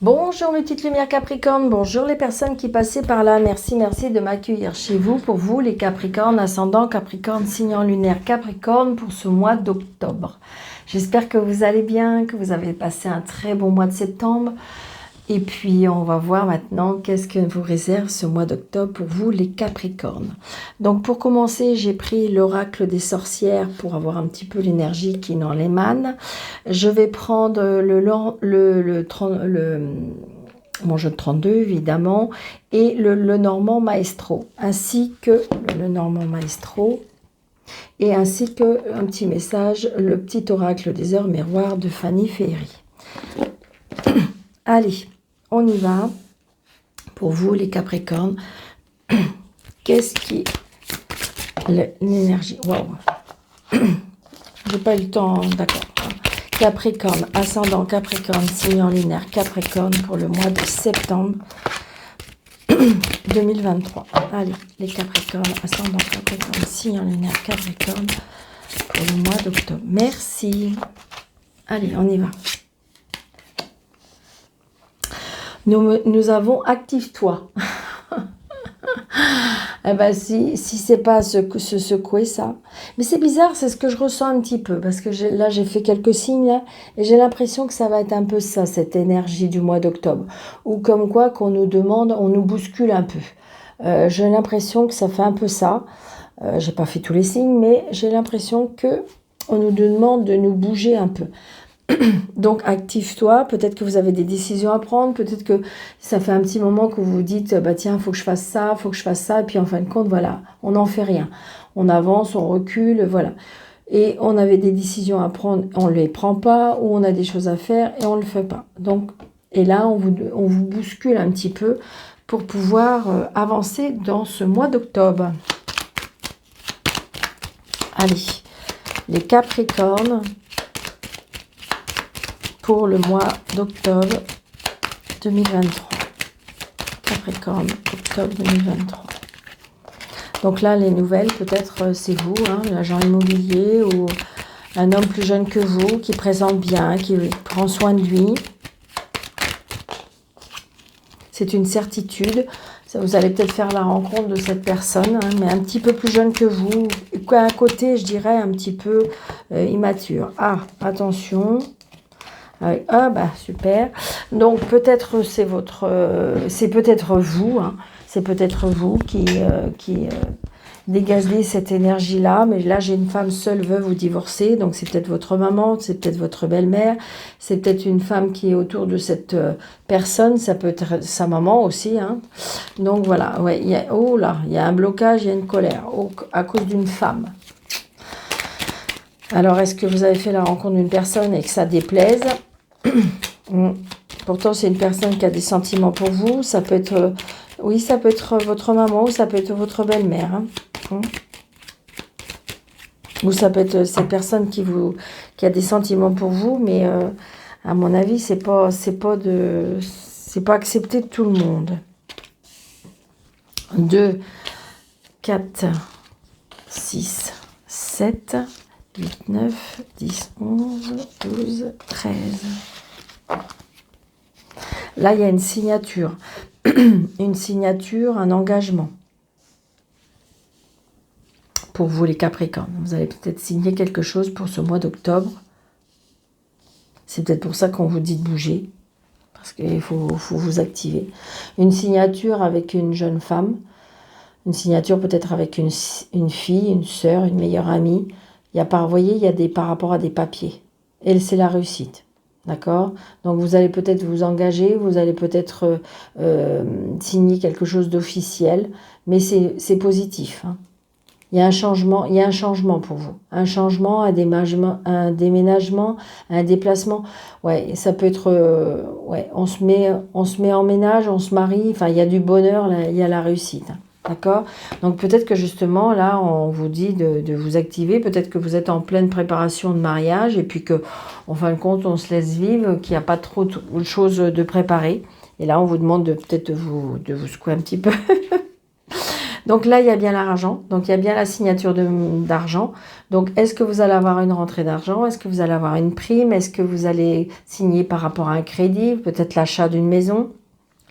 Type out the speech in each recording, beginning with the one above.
Bonjour mes petites lumières Capricorne, bonjour les personnes qui passaient par là, merci de m'accueillir chez vous, pour vous les Capricornes, ascendant Capricorne, signe lunaire Capricorne pour ce mois d'octobre. J'espère que vous allez bien, que vous avez passé un très bon mois de septembre. Et puis on va voir maintenant qu'est-ce que vous réserve ce mois d'octobre pour vous les Capricornes. Donc pour commencer, j'ai pris l'oracle des sorcières pour avoir un petit peu l'énergie qui en émane. Je vais prendre mon jeu de 32 évidemment et le Normand Maestro ainsi que le Normand Maestro et ainsi que un petit message, le petit oracle des heures miroirs de Fanny Ferry. Allez, on y va. Pour vous, les Capricornes, qu'est-ce qui est l'énergie? Waouh. J'ai pas eu le temps, d'accord. Capricorne, ascendant Capricorne, signe en lunaire Capricorne pour le mois de septembre 2023. Allez, les Capricornes, ascendant Capricorne, signe en lunaire Capricorne pour le mois d'octobre. Merci. Allez, on y va. Nous avons active-toi. Eh ben si c'est pas se secouer ça. Mais c'est bizarre, c'est ce que je ressens un petit peu. Parce que là, j'ai fait quelques signes là, et j'ai l'impression que ça va être un peu ça, cette énergie du mois d'octobre. Ou comme quoi qu'on nous demande, on nous bouscule un peu. J'ai l'impression que ça fait un peu ça. J'ai pas fait tous les signes, mais j'ai l'impression que on nous demande de nous bouger un peu. Donc active-toi, peut-être que vous avez des décisions à prendre, peut-être que ça fait un petit moment que vous vous dites bah tiens, faut que je fasse ça, et puis en fin de compte voilà, on n'en fait rien. On avance, on recule, voilà. Et on avait des décisions à prendre, on ne les prend pas, ou on a des choses à faire et on ne le fait pas. Donc, et là, on vous bouscule un petit peu pour pouvoir avancer dans ce mois d'octobre. Allez, les Capricornes, pour le mois d'octobre 2023. Capricorne, octobre 2023. Donc là, les nouvelles, peut-être c'est vous, hein, l'agent immobilier ou un homme plus jeune que vous qui présente bien, qui prend soin de lui. C'est une certitude. Vous allez peut-être faire la rencontre de cette personne, hein, mais un petit peu plus jeune que vous. Un côté, je dirais, un petit peu immature. Ah, attention. Ah bah super. Donc peut-être c'est peut-être vous, hein, c'est peut-être vous qui dégagez cette énergie-là. Mais là j'ai une femme seule, veuve ou divorcée, donc c'est peut-être votre maman, c'est peut-être votre belle-mère, c'est peut-être une femme qui est autour de cette personne, ça peut être sa maman aussi. Hein. Donc voilà, ouais, il y a un blocage, il y a une colère à cause d'une femme. Alors est-ce que vous avez fait la rencontre d'une personne et que ça déplaise? Pourtant c'est une personne qui a des sentiments pour vous, ça peut être oui, ça peut être votre maman ou ça peut être votre belle-mère, hein. Ou ça peut être cette personne qui a des sentiments pour vous, mais à mon avis c'est pas accepté de tout le monde. 2 4 6 7 8 9 10 11 12 13. Là, il y a une signature. Une signature, un engagement. Pour vous, les Capricornes. Vous allez peut-être signer quelque chose pour ce mois d'octobre. C'est peut-être pour ça qu'on vous dit de bouger. Parce qu'il faut vous activer. Une signature avec une jeune femme. Une signature peut-être avec une fille, une sœur, une meilleure amie. Vous voyez, il y a par rapport à des papiers. Et c'est la réussite. D'accord? Donc vous allez peut-être vous engager, vous allez peut-être signer quelque chose d'officiel, mais c'est positif. Hein. Il y a un changement pour vous. Un changement, un déménagement, un déplacement. Ouais, ça peut être ouais, on se met en ménage, on se marie, enfin il y a du bonheur, là, il y a la réussite. Hein. D'accord? Donc peut-être que justement, là, on vous dit de vous activer. Peut-être que vous êtes en pleine préparation de mariage et puis que, en fin de compte, on se laisse vivre, qu'il n'y a pas trop de choses de préparer. Et là, on vous demande peut-être de vous secouer un petit peu. Donc là, il y a bien l'argent. Donc il y a bien la signature d'argent. Donc est-ce que vous allez avoir une rentrée d'argent? Est-ce que vous allez avoir une prime? Est-ce que vous allez signer par rapport à un crédit? Peut-être l'achat d'une maison?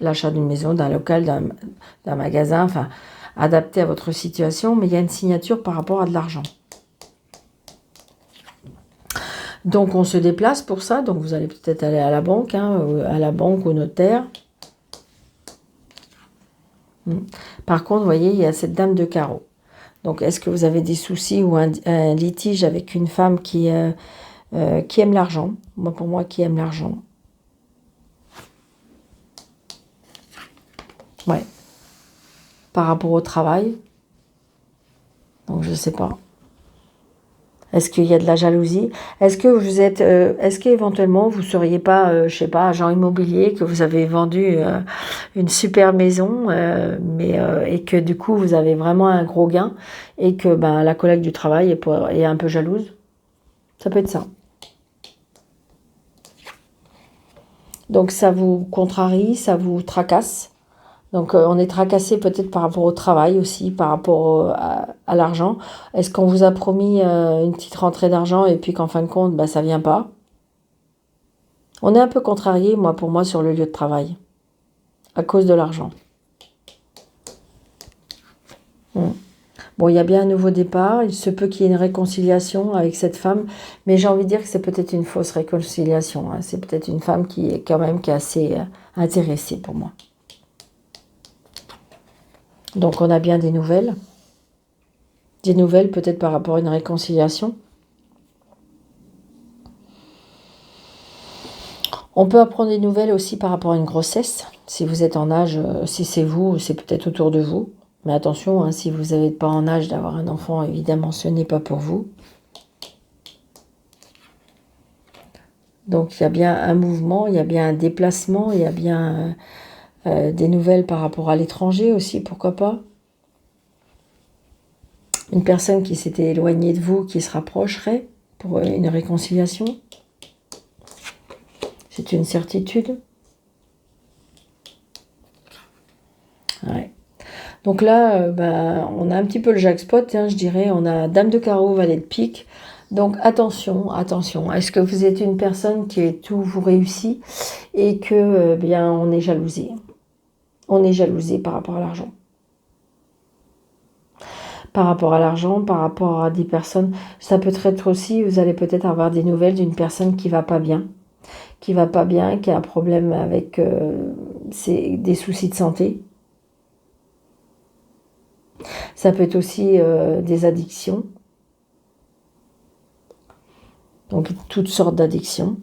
L'achat d'une maison, d'un local, d'un magasin, enfin, adapté à votre situation. Mais il y a une signature par rapport à de l'argent. Donc on se déplace pour ça. Donc vous allez peut-être aller à la banque, au notaire. Par contre, vous voyez, il y a cette dame de carreau. Donc, est-ce que vous avez des soucis ou un litige avec une femme qui aime l'argent? Moi, pour moi, qui aime l'argent. Ouais. Par rapport au travail. Donc, je ne sais pas. Est-ce qu'il y a de la jalousie? Est-ce que vous êtes, est-ce qu'éventuellement vous seriez pas, je sais pas, agent immobilier, que vous avez vendu une super maison, et que du coup vous avez vraiment un gros gain et que ben la collègue du travail est un peu jalouse? Ça peut être ça. Donc ça vous contrarie, ça vous tracasse. Donc on est tracassé peut-être par rapport au travail aussi, par rapport à l'argent. Est-ce qu'on vous a promis une petite rentrée d'argent et puis qu'en fin de compte, bah, ça vient pas? On est un peu contrarié, pour moi, sur le lieu de travail, à cause de l'argent. Bon, il y a bien un nouveau départ, il se peut qu'il y ait une réconciliation avec cette femme, mais j'ai envie de dire que c'est peut-être une fausse réconciliation. Hein. C'est peut-être une femme qui est assez intéressée pour moi. Donc on a bien des nouvelles. Des nouvelles peut-être par rapport à une réconciliation. On peut apprendre des nouvelles aussi par rapport à une grossesse. Si vous êtes en âge, si c'est vous, c'est peut-être autour de vous. Mais attention, hein, si vous n'êtes pas en âge d'avoir un enfant, évidemment, ce n'est pas pour vous. Donc il y a bien un mouvement, il y a bien un déplacement, il y a bien des nouvelles par rapport à l'étranger aussi, pourquoi pas. Une personne qui s'était éloignée de vous, qui se rapprocherait pour une réconciliation. C'est une certitude. Ouais. Donc là, on a un petit peu le jackpot, hein, je dirais. On a Dame de carreau, Valet de pique. Donc attention, attention. Est-ce que vous êtes une personne qui tout vous réussit et que on est jalousé? On est jalousé par rapport à l'argent. Par rapport à l'argent, par rapport à des personnes. Ça peut être aussi, vous allez peut-être avoir des nouvelles d'une personne qui va pas bien. Qui va pas bien, qui a un problème avec des soucis de santé. Ça peut être aussi des addictions. Donc, toutes sortes d'addictions.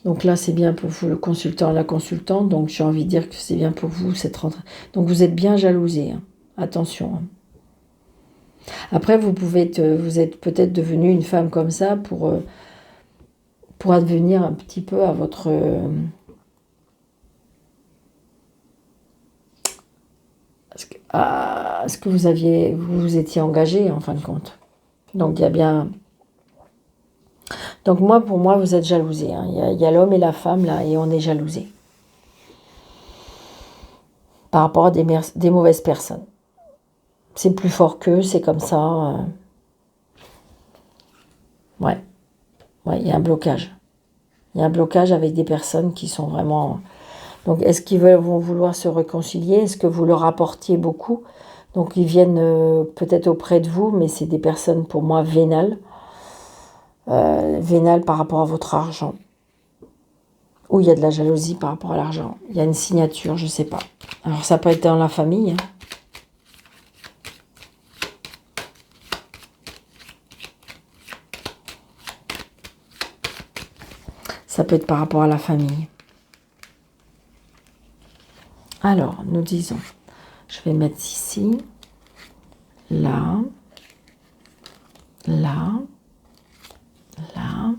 Donc là, c'est bien pour vous, le consultant, la consultante. Donc, j'ai envie de dire que c'est bien pour vous, cette rentrée. Donc, vous êtes bien jalousé. Hein. Attention. Hein. Après, vous êtes peut-être devenue une femme comme ça pour advenir un petit peu à votre... à ce que vous étiez engagé, en fin de compte. Donc, il y a bien... Donc, pour moi, vous êtes jalousé. Hein. Il y a l'homme et la femme, là, et on est jalousé. Par rapport à des mauvaises personnes. C'est plus fort qu'eux, c'est comme ça. Ouais, il y a un blocage. Il y a un blocage avec des personnes qui sont vraiment... Donc, est-ce qu'ils vont vouloir se réconcilier? Est-ce que vous leur apportiez beaucoup? Donc, ils viennent peut-être auprès de vous, mais c'est des personnes, pour moi, vénales. Vénales par rapport à votre argent. Ou il y a de la jalousie par rapport à l'argent. Il y a une signature, je ne sais pas. Alors, ça peut être dans la famille. Hein. Ça peut être par rapport à la famille. Alors, nous disons, je vais mettre ici, là, là, là.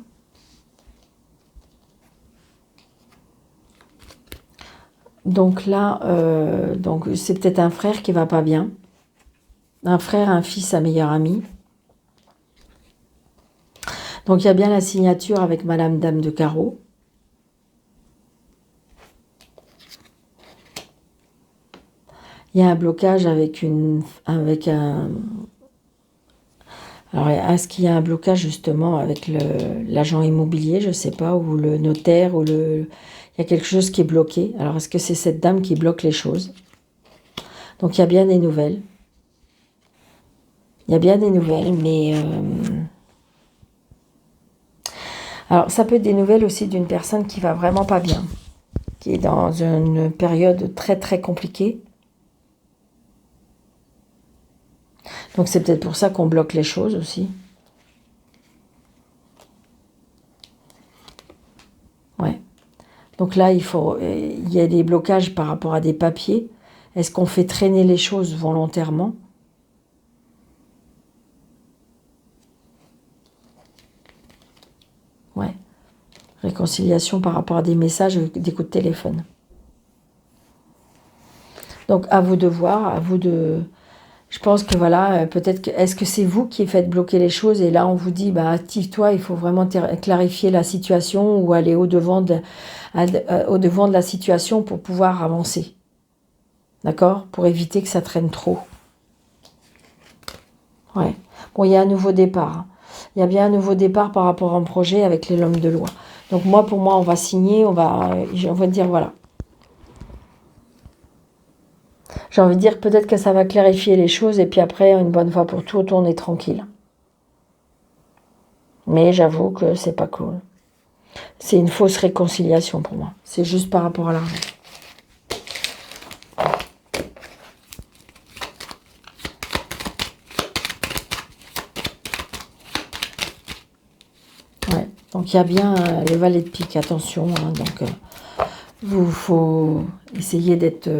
Donc là, c'est peut-être un frère qui va pas bien. Un frère, un fils, un meilleur ami. Donc, il y a bien la signature avec Madame Dame de Carreau. Il y a un blocage avec un... Alors, est-ce qu'il y a un blocage justement avec l'agent immobilier, je ne sais pas, ou le notaire, ou il y a quelque chose qui est bloqué. Alors, est-ce que c'est cette dame qui bloque les choses? Donc, il y a bien des nouvelles. Il y a bien des nouvelles, mais... Alors, ça peut être des nouvelles aussi d'une personne qui va vraiment pas bien, qui est dans une période très, très compliquée. Donc, c'est peut-être pour ça qu'on bloque les choses aussi. Ouais. Donc là, il y a des blocages par rapport à des papiers. Est-ce qu'on fait traîner les choses volontairement? Ouais. Réconciliation par rapport à des messages, des coups de téléphone. Donc, à vous de voir, à vous de... Je pense que voilà, peut-être que... Est-ce que c'est vous qui faites bloquer les choses et là, on vous dit, bah, active-toi, il faut vraiment clarifier la situation ou aller au-devant de la situation pour pouvoir avancer. D'accord? Pour éviter que ça traîne trop. Ouais. Bon, il y a un nouveau départ. Il y a bien un nouveau départ par rapport à un projet avec les l'homme de loi. Donc, pour moi, on va signer, on va dire, voilà. J'ai envie de dire peut-être que ça va clarifier les choses et puis après, une bonne fois pour toutes, on est tranquille. Mais j'avoue que c'est pas cool. C'est une fausse réconciliation pour moi. C'est juste par rapport à l'argent. Ouais. Donc il y a bien les valets de pique, attention. Hein, donc vous faut essayer d'être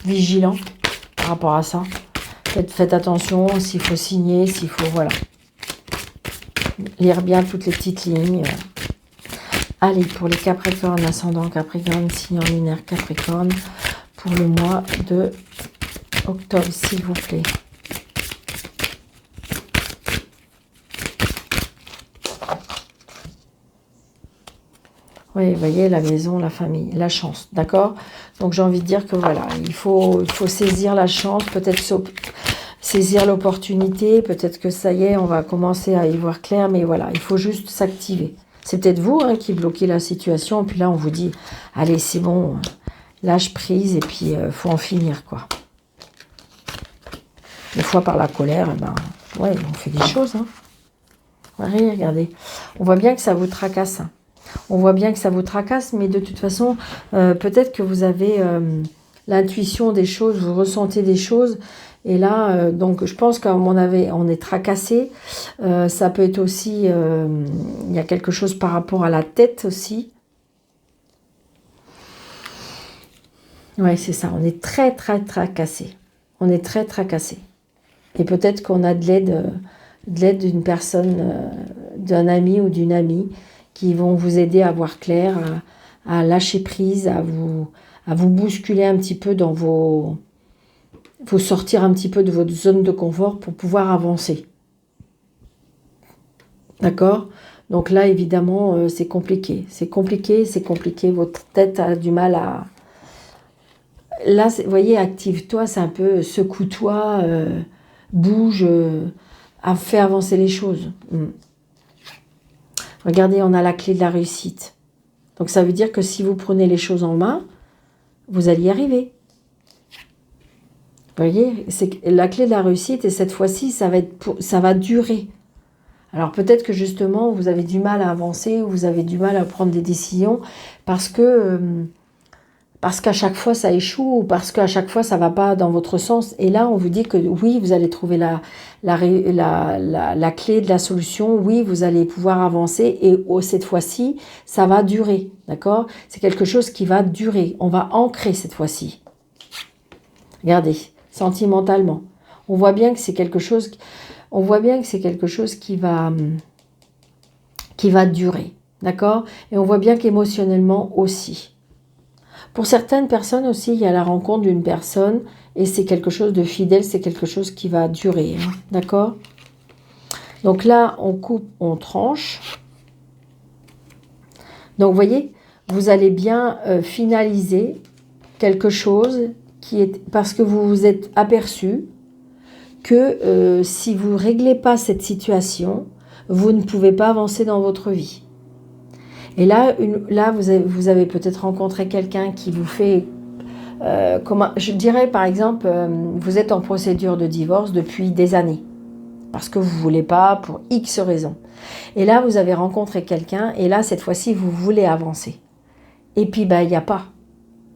vigilant par rapport à ça. Faites attention s'il faut signer, s'il faut, voilà. Lire bien toutes les petites lignes. Allez, pour les Capricornes, ascendant Capricorne, signe en lunaire Capricorne, pour le mois de octobre, s'il vous plaît. Oui, vous voyez, la maison, la famille, la chance, d'accord? Donc, j'ai envie de dire que voilà, il faut saisir la chance, peut-être saisir l'opportunité, peut-être que ça y est, on va commencer à y voir clair, mais voilà, il faut juste s'activer. C'est peut-être vous hein, qui bloquez la situation, puis là, on vous dit, allez, c'est bon, lâche prise, et puis il faut en finir, quoi. Des fois, par la colère, ben, ouais, on fait des choses, hein. Ouais, regardez, on voit bien que ça vous tracasse, hein. On voit bien que ça vous tracasse, mais de toute façon, peut-être que vous avez l'intuition des choses, vous ressentez des choses. Et là, donc je pense on est tracassé. Ça peut être aussi, il y a quelque chose par rapport à la tête aussi. Oui, c'est ça, on est très, très tracassé. On est très tracassé. Et peut-être qu'on a de l'aide d'une personne, d'un ami ou d'une amie, qui vont vous aider à voir clair, à lâcher prise, à vous bousculer un petit peu dans vos sortir un petit peu de votre zone de confort pour pouvoir avancer. D'accord? Donc là, évidemment, c'est compliqué. C'est compliqué, c'est compliqué. Votre tête a du mal à... Là, vous voyez, active-toi, c'est un peu secoue-toi, bouge, fais avancer les choses. Regardez, on a la clé de la réussite. Donc, ça veut dire que si vous prenez les choses en main, vous allez y arriver. Vous voyez, c'est la clé de la réussite et cette fois-ci, ça va durer. Alors, peut-être que justement, vous avez du mal à avancer ou vous avez du mal à prendre des décisions parce qu'à chaque fois, ça échoue ou parce qu'à chaque fois, ça ne va pas dans votre sens. Et là, on vous dit que oui, vous allez trouver la clé de la solution. Oui, vous allez pouvoir avancer et cette fois-ci, ça va durer. D'accord? C'est quelque chose qui va durer. On va ancrer cette fois-ci. Regardez, sentimentalement. On voit bien que c'est quelque chose qui va durer. D'accord? Et on voit bien qu'émotionnellement aussi. Pour certaines personnes aussi, il y a la rencontre d'une personne et c'est quelque chose de fidèle, c'est quelque chose qui va durer. Hein, d'accord? Donc là, on coupe, on tranche. Donc, vous voyez, vous allez bien finaliser quelque chose qui est... Parce que vous vous êtes aperçu que si vous ne réglez pas cette situation, vous ne pouvez pas avancer dans votre vie. Et là, vous avez peut-être rencontré quelqu'un qui vous fait... je dirais par exemple, vous êtes en procédure de divorce depuis des années. Parce que vous ne voulez pas, pour X raisons. Et là, vous avez rencontré quelqu'un, et là, cette fois-ci, vous voulez avancer. Et puis, il n'y a pas.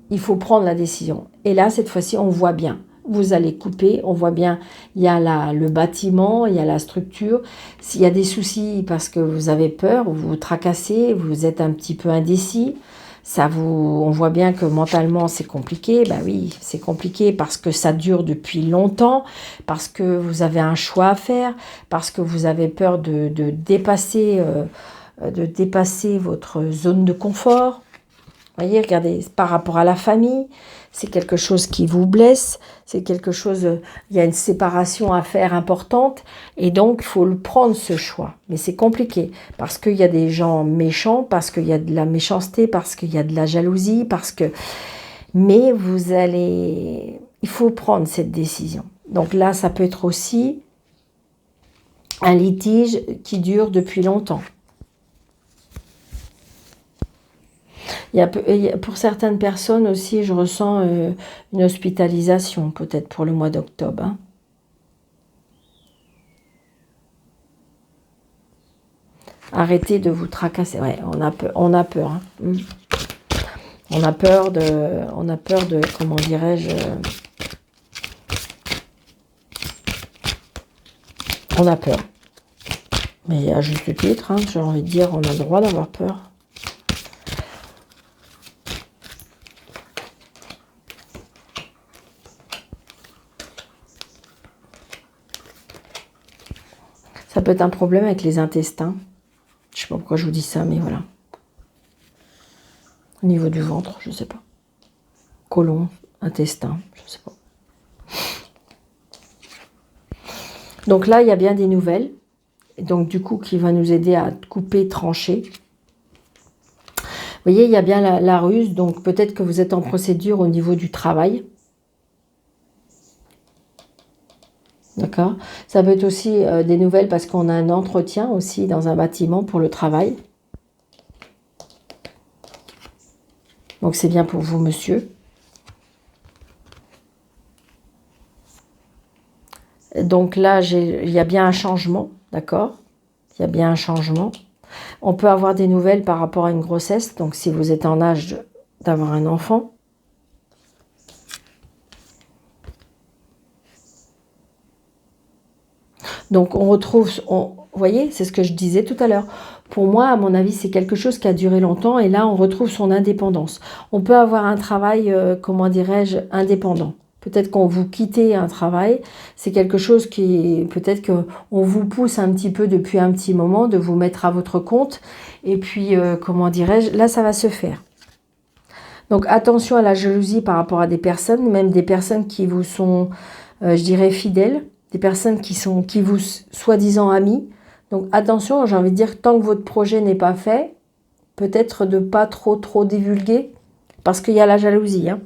Il faut prendre la décision. Et là, cette fois-ci, on voit bien. Vous allez couper, on voit bien, il y a le bâtiment, il y a la structure. S'il y a des soucis parce que vous avez peur, vous vous tracassez, vous êtes un petit peu indécis, on voit bien que mentalement c'est compliqué. Ben oui, c'est compliqué parce que ça dure depuis longtemps, parce que vous avez un choix à faire, parce que vous avez peur de dépasser votre zone de confort. Vous voyez, regardez, par rapport à la famille, c'est quelque chose qui vous blesse, c'est quelque chose, il y a une séparation à faire importante, et donc il faut le prendre ce choix. Mais c'est compliqué, parce qu'il y a des gens méchants, parce qu'il y a de la méchanceté, parce qu'il y a de la jalousie, mais il faut prendre cette décision. Donc là, ça peut être aussi un litige qui dure depuis longtemps. Pour certaines personnes aussi, je ressens une hospitalisation, peut-être pour le mois d'octobre. Hein. Arrêtez de vous tracasser. Ouais, on a peur. Hein. On a peur de, comment dirais-je, on a peur. Mais à juste titre, hein, j'ai envie de dire, on a le droit d'avoir peur. Ça peut être un problème avec les intestins. Je ne sais pas pourquoi je vous dis ça, mais voilà. Au niveau du ventre, je ne sais pas. Côlon, intestin, je ne sais pas. Donc là, il y a bien des nouvelles. Donc du coup, qui va nous aider à couper, trancher. Vous voyez, il y a bien la ruse. Donc peut-être que vous êtes en procédure au niveau du travail. D'accord. Ça peut être aussi des nouvelles parce qu'on a un entretien aussi dans un bâtiment pour le travail. Donc c'est bien pour vous, monsieur. Donc là, il y a bien un changement, d'accord? Il y a bien un changement. On peut avoir des nouvelles par rapport à une grossesse. Donc si vous êtes en âge d'avoir un enfant. Donc on retrouve, vous voyez, c'est ce que je disais tout à l'heure. Pour moi, à mon avis, c'est quelque chose qui a duré longtemps et là, on retrouve son indépendance. On peut avoir un travail, comment dirais-je, indépendant. Peut-être qu'on vous quittez un travail, c'est quelque chose qui, peut-être qu'on vous pousse un petit peu depuis un petit moment de vous mettre à votre compte. Et puis, comment dirais-je, là, ça va se faire. Donc, attention à la jalousie par rapport à des personnes, même des personnes qui vous sont, je dirais, fidèles. Des personnes qui vous soi-disant amis. Donc attention, j'ai envie de dire, tant que votre projet n'est pas fait, peut-être de pas trop divulguer, parce qu'il y a la jalousie. Hein.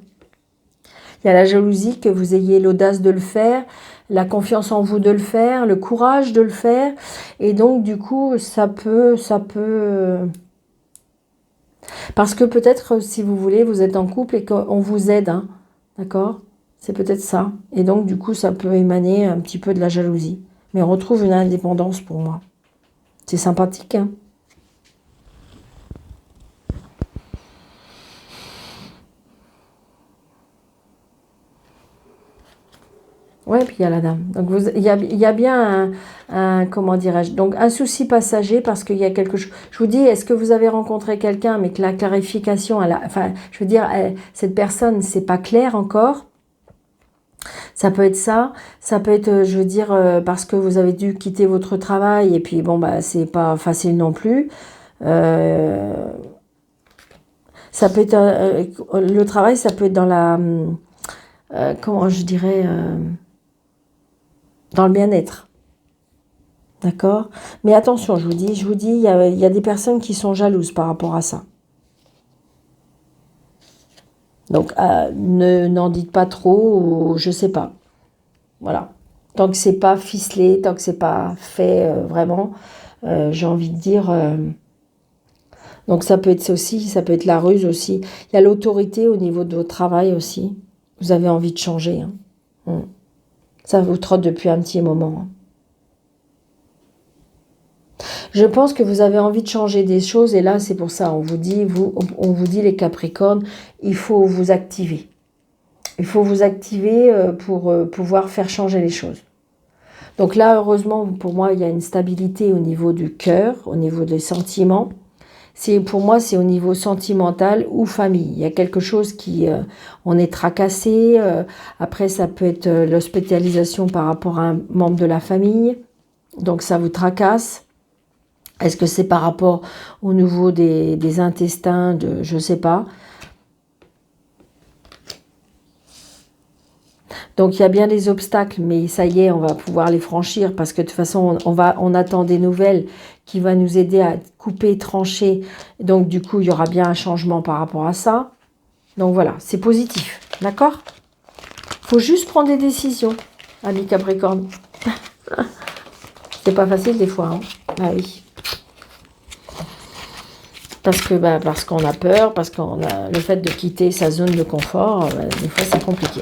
Il y a la jalousie que vous ayez l'audace de le faire, la confiance en vous de le faire, le courage de le faire. Et donc du coup, ça peut... Parce que peut-être, si vous voulez, vous êtes en couple et qu'on vous aide, hein, d'accord ? C'est peut-être ça. Et donc, du coup, ça peut émaner un petit peu de la jalousie. Mais on retrouve une indépendance pour moi. C'est sympathique, hein. Ouais, puis il y a la dame. Donc, il y a bien comment dirais-je, donc un souci passager parce qu'il y a quelque chose. Je vous dis, est-ce que vous avez rencontré quelqu'un, mais que la clarification, enfin, je veux dire, cette personne, c'est pas clair encore. Ça peut être ça peut être, je veux dire, parce que vous avez dû quitter votre travail et puis bon, c'est pas facile non plus. Ça peut être, le travail, ça peut être dans la, comment je dirais, dans le bien-être. D'accord? Mais attention, je vous dis, il y a des personnes qui sont jalouses par rapport à ça. Donc, n'en dites pas trop, ou je sais pas. Voilà. Tant que c'est pas ficelé, tant que c'est pas fait vraiment, j'ai envie de dire. Donc ça peut être ça aussi, ça peut être la ruse aussi. Il y a l'autorité au niveau de votre travail aussi. Vous avez envie de changer. Hein. Ça vous trotte depuis un petit moment. Hein. Je pense que vous avez envie de changer des choses et là c'est pour ça, on vous dit les Capricornes, il faut vous activer. Il faut vous activer pour pouvoir faire changer les choses. Donc là, heureusement, pour moi, il y a une stabilité au niveau du cœur, au niveau des sentiments. Pour moi, c'est au niveau sentimental ou famille. Il y a quelque chose qui, on est tracassé. Après, ça peut être l'hospitalisation par rapport à un membre de la famille. Donc ça vous tracasse. Est-ce que c'est par rapport au niveau des intestins, je ne sais pas. Donc il y a bien des obstacles, mais ça y est, on va pouvoir les franchir parce que de toute façon, on attend des nouvelles qui vont nous aider à couper, trancher. Donc du coup, il y aura bien un changement par rapport à ça. Donc voilà, c'est positif, d'accord? Il faut juste prendre des décisions, ami Capricorne. C'est pas facile des fois, hein. Ah oui. Parce qu'on a peur, parce qu'on a le fait de quitter sa zone de confort, des fois c'est compliqué.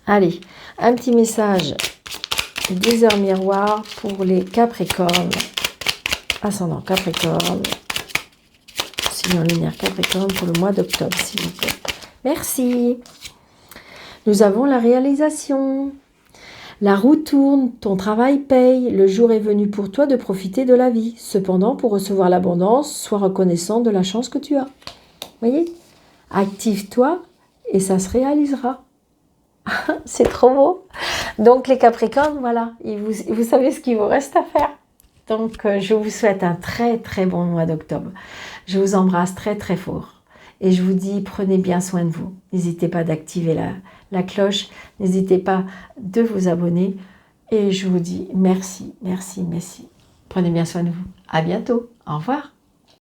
Allez, un petit message des heures miroirs pour les Capricornes. Ascendant Capricorne. Signe lunaire Capricorne pour le mois d'octobre, s'il vous plaît. Merci. Nous avons la réalisation. La roue tourne, ton travail paye, le jour est venu pour toi de profiter de la vie. Cependant, pour recevoir l'abondance, sois reconnaissant de la chance que tu as. Voyez? Active-toi et ça se réalisera. C'est trop beau. Donc les Capricornes, voilà, vous savez ce qu'il vous reste à faire. Donc je vous souhaite un très très bon mois d'octobre. Je vous embrasse très très fort. Et je vous dis, prenez bien soin de vous. N'hésitez pas d'activer la cloche. N'hésitez pas de vous abonner. Et je vous dis merci, merci, merci. Prenez bien soin de vous. À bientôt. Au revoir.